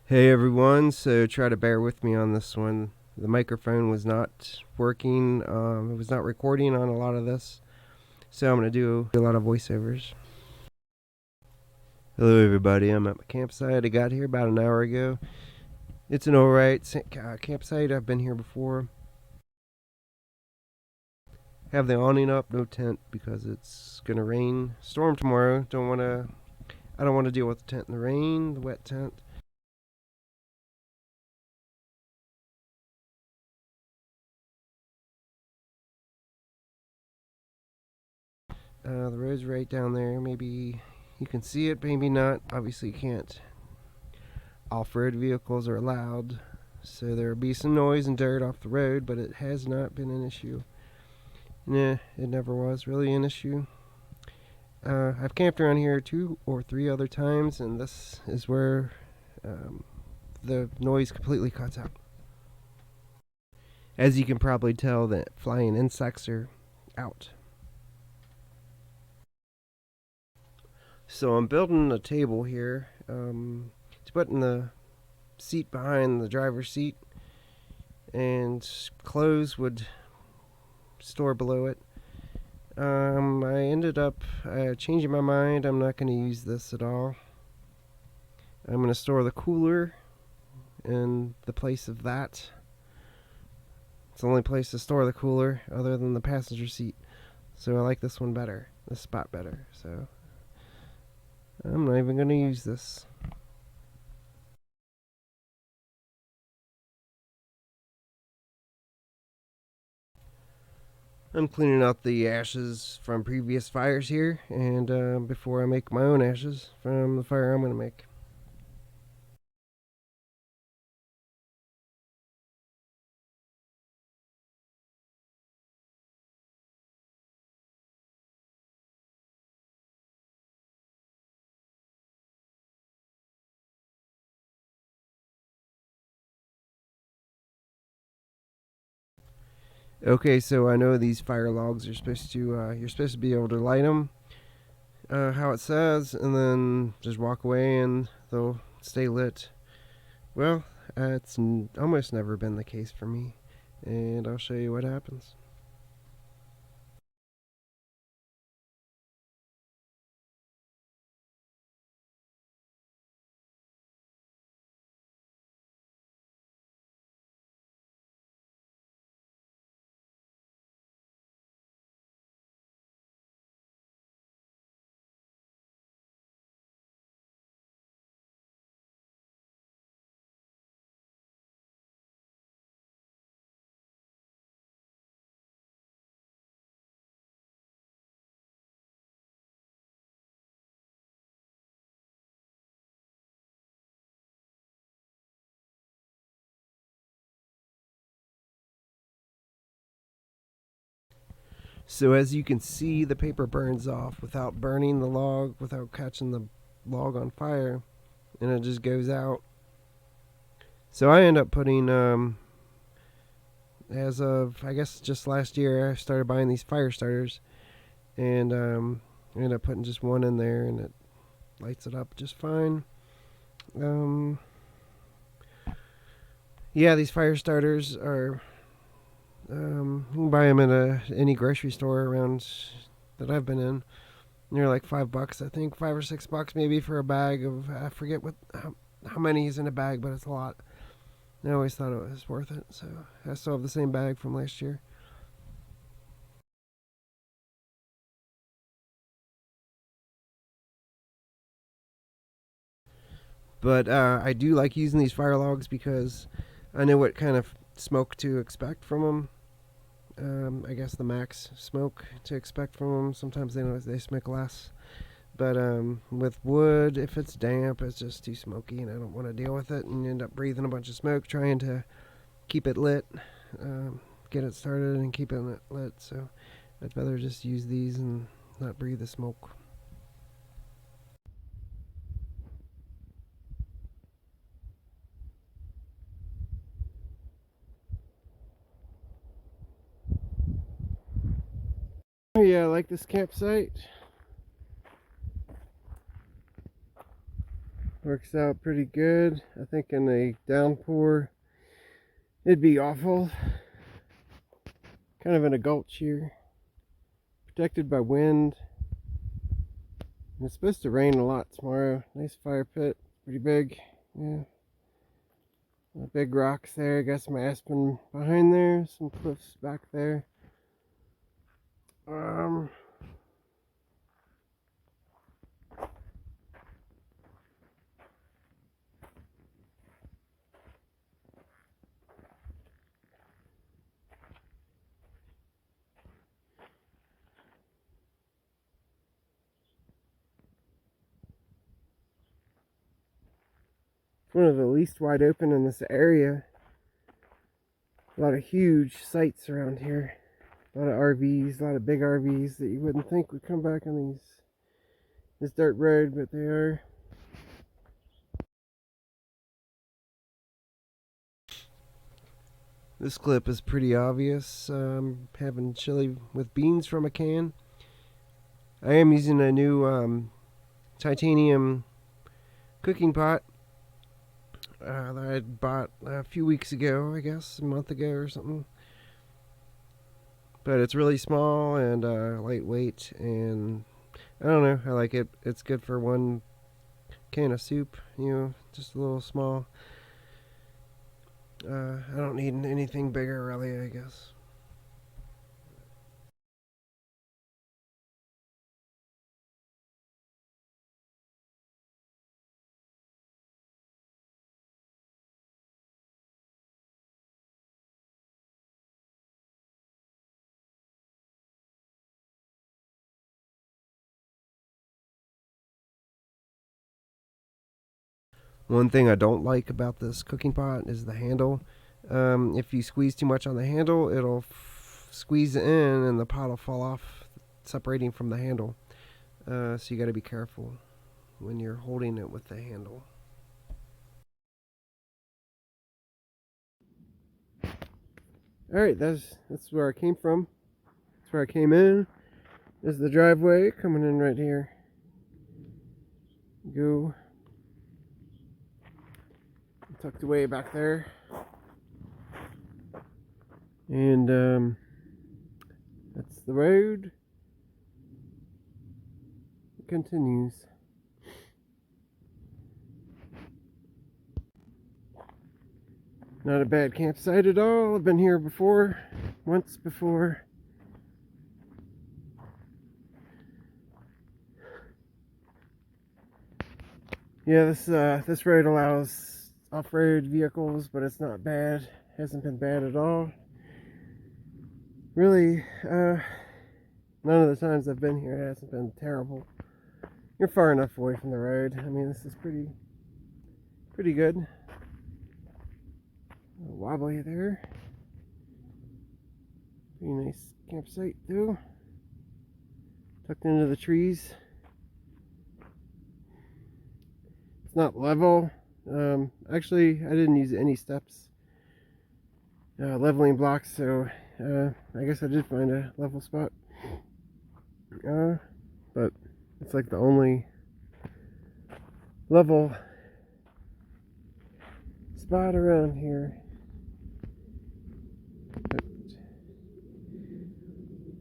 Hey everyone, so try to bear with me on this one. The microphone was not working, it was not recording on a lot of this, so I'm going to do a lot of voiceovers. Hello everybody, I'm at my campsite. I got here about an hour ago. It's an alright campsite, I've been here before. Have the awning up, no tent because it's going to rain. Storm tomorrow, I don't want to deal with the tent in the rain, the wet tent. The road's right down there. Maybe you can see it, maybe not. Obviously, you can't. Off-road vehicles are allowed, so there will be some noise and dirt off the road, but it has not been an issue. Nah, it never was really an issue. I've camped around here 2 or 3 other times, and this is where the noise completely cuts out. As you can probably tell, that flying insects are out. So I'm building a table here to put in the seat behind the driver's seat, and clothes would store below it. I ended up changing my mind. I'm not going to use this at all. I'm going to store the cooler in the place of that. It's the only place to store the cooler other than the passenger seat. So I like this one better, this spot better. So I'm not even going to use this. I'm cleaning out the ashes from previous fires here, and before I make my own ashes from the fire I'm going to make. Okay, so I know these fire logs are supposed to, you're supposed to be able to light them how it says, and then just walk away and they'll stay lit. Well, it's almost never been the case for me, and I'll show you what happens. So as you can see, the paper burns off without burning the log, without catching the log on fire, and it just goes out. So I end up putting, as of, I guess just last year, I started buying these fire starters, and I end up putting just one in there, and it lights it up just fine. Yeah, these fire starters are, you can buy them at any grocery store around that I've been in. They're like $5, I think, $5 or $6 maybe for a bag of, I forget how many is in a bag, but it's a lot. I always thought it was worth it, so I still have the same bag from last year. But I do like using these fire logs because I know what kind of smoke to expect from them. I guess the max smoke to expect from them. Sometimes they smoke less. But with wood, if it's damp, it's just too smoky, and I don't want to deal with it, and you end up breathing a bunch of smoke trying to keep it lit, get it started, and keep it lit. So I'd rather just use these and not breathe the smoke. Oh yeah, I like this campsite. Works out pretty good. I think in a downpour it'd be awful. Kind of in a gulch here. Protected by wind. It's supposed to rain a lot tomorrow. Nice fire pit. Pretty big. Yeah. Big rocks there. Got some aspen behind there. Some cliffs back there. One of the least wide open in this area. A lot of huge sites around here. A lot of RVs, a lot of big RVs that you wouldn't think would come back on this dirt road, but they are. This clip is pretty obvious. Having chili with beans from a can. I am using a new titanium cooking pot that I bought a few weeks ago, I guess, a month ago or something. But it's really small and lightweight, and I don't know, I like it. It's good for one can of soup, just a little small. I don't need anything bigger, really, I guess. One thing I don't like about this cooking pot is the handle. If you squeeze too much on the handle, it'll squeeze in and the pot will fall off, separating from the handle. So you got to be careful when you're holding it with the handle. Alright, that's where I came from. That's where I came in. This is the driveway coming in right here. Go tucked away back there. And that's the road. It continues. Not a bad campsite at all. I've been here before, once before. Yeah, this road allows off-road vehicles, but it's not bad. Hasn't been bad at all. Really, none of the times I've been here it hasn't been terrible. You're far enough away from the road. I mean, this is pretty good. Wobbly there. Pretty nice campsite too. Tucked into the trees. It's not level. Actually, I didn't use any steps. Leveling blocks, so I guess I did find a level spot. But it's like the only level spot around here.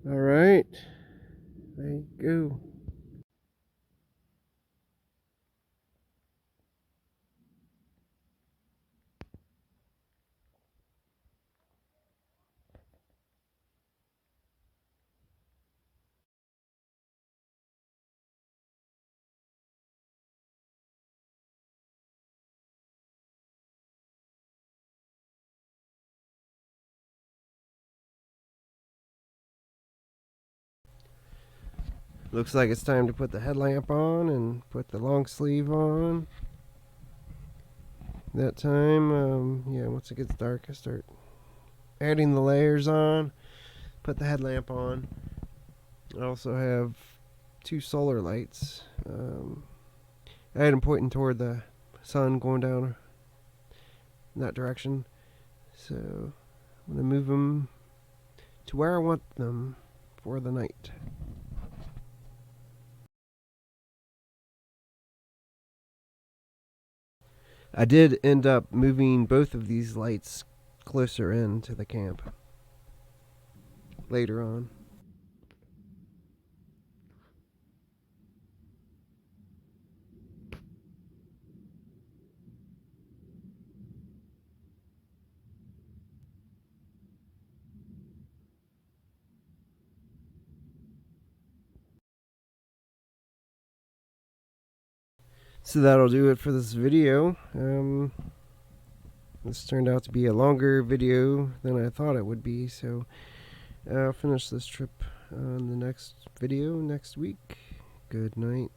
Alright, there you go. Looks like it's time to put the headlamp on and put the long sleeve on. That time, yeah, once it gets dark, I start adding the layers on, put the headlamp on. I also have two solar lights. I had them pointing toward the sun going down in that direction. So I'm going to move them to where I want them for the night. I did end up moving both of these lights closer in to the camp later on. So that'll do it for this video. This turned out to be a longer video than I thought it would be, so I'll finish this trip on the next video next week. Good night.